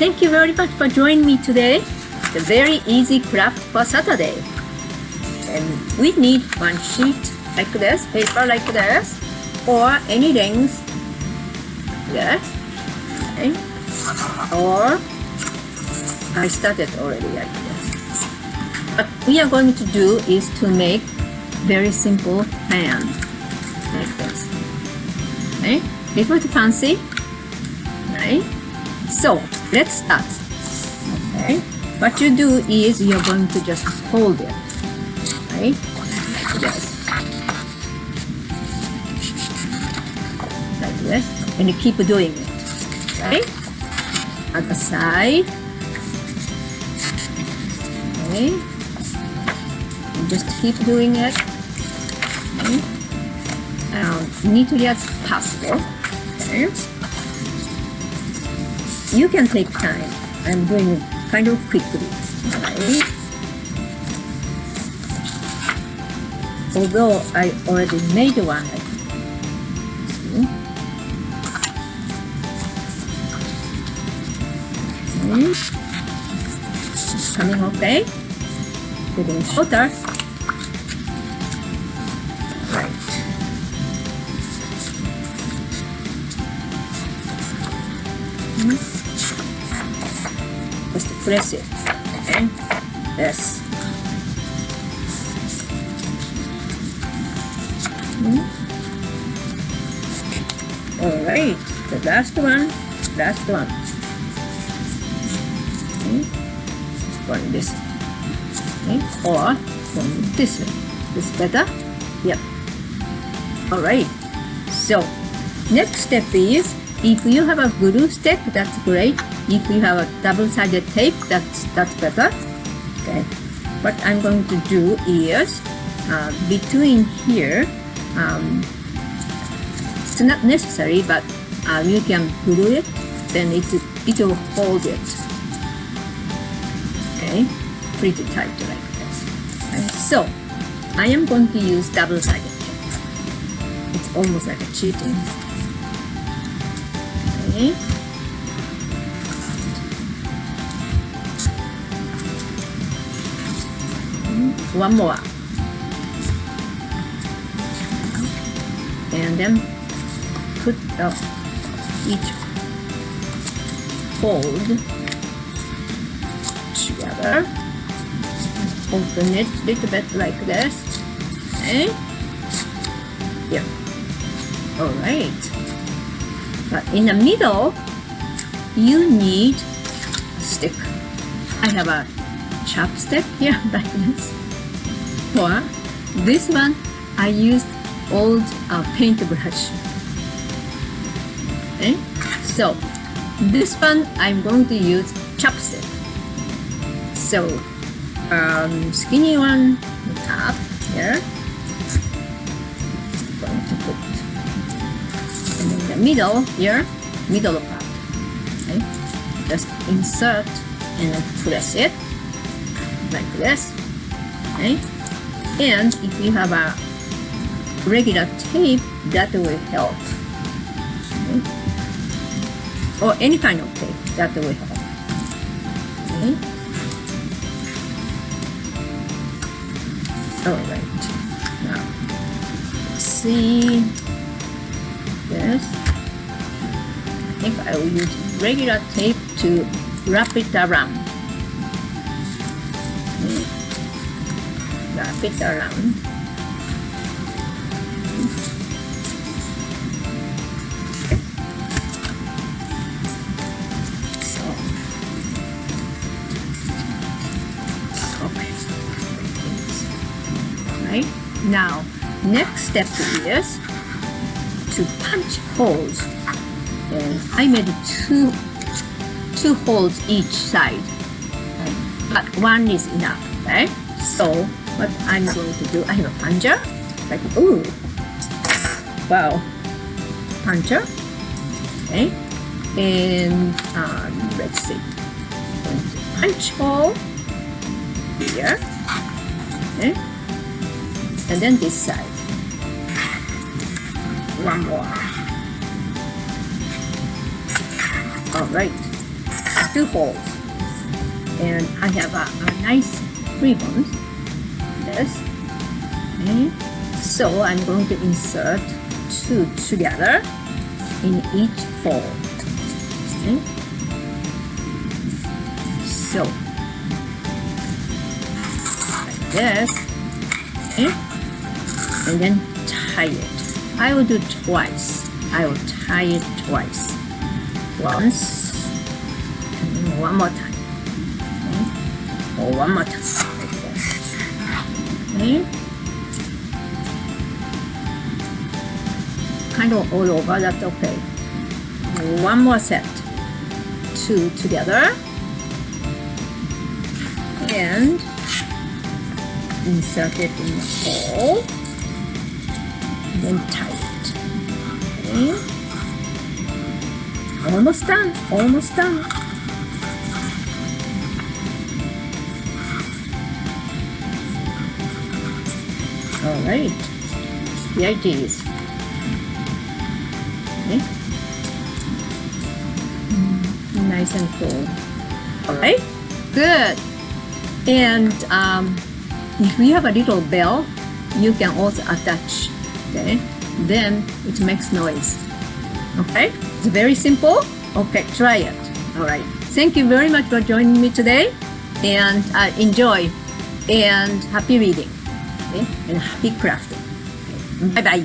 thank you very much for joining me today. The very easy craft for Saturday. And we need one sheet like this, paper like this, or any length like this. Okay. Or I started already like this. What we are going to do is to make very simple fan like this. Okay, little bit fancy. Right? So let's start. Okay, what you do is you're going to just hold it. Right? Like this. Like this, and you keep doing it. Right? At the side. Okay. And just keep doing it. Okay. Neatly as possible. Okay. You can take time. I'm doing it kind of quickly. Right. Although I already made one. See? Okay. It's coming okay. Getting shorter. Right. Just press it. Okay. Yes. All right. The last one. Last one. Okay. Going this. Okay. Or going this way. This better? Yep. All right. So next step is, if you have a glue stick, that's great. If you have a double-sided tape, that's better. Okay. What I'm going to do is between here. It's not necessary, but you can glue it. Then it will hold it. Okay. Pretty tight like this. Okay. So I am going to use double-sided tape. It's almost like a cheating. Okay. One more. And then put each fold together. Open it a little bit like this. Okay. Yeah. All right. But in the middle, you need a stick. I have a chopstick here like this. Or this one, I used old paintbrush. Okay. So this one, I'm going to use chopstick. So skinny one up here. Going to put. And in the middle here, middle part. Okay. Just insert and then press it like this. Okay. And if you have a regular tape, that will help. Okay. Or any kind of tape, that will help. Okay. Alright. Now, let's see. Yes. I think I will use regular tape to wrap it around. Okay. Wrap it around. So, okay. Right. Now, next step is to punch holes. And I made two holes each side, but one is enough, right? So what I'm going to do, I have a puncher, like, ooh, wow, puncher, okay, and let's see, punch hole here, okay, and then this side, one more. All right, 2 holes. And I have a nice ribbon. This. Okay. So I'm going to insert 2 together in each hole. Okay. So like this. Okay. And then tie it. I will do twice. I will tie it twice. Once and then one more time. Okay. Or one more time. Like this. Okay. Kind of all over, that's okay. One more set. 2 together. And insert it in the hole. And then tie it. Okay. Almost done. Almost done. Alright. Here it is. Okay. Nice and full. Alright. Good. And if you have a little bell, you can also attach. Okay. Then it makes noise. Okay. It's very simple. Okay. Try it. Alright. Thank you very much for joining me today. And enjoy. And happy reading. Okay. And happy crafting. Okay. Bye bye.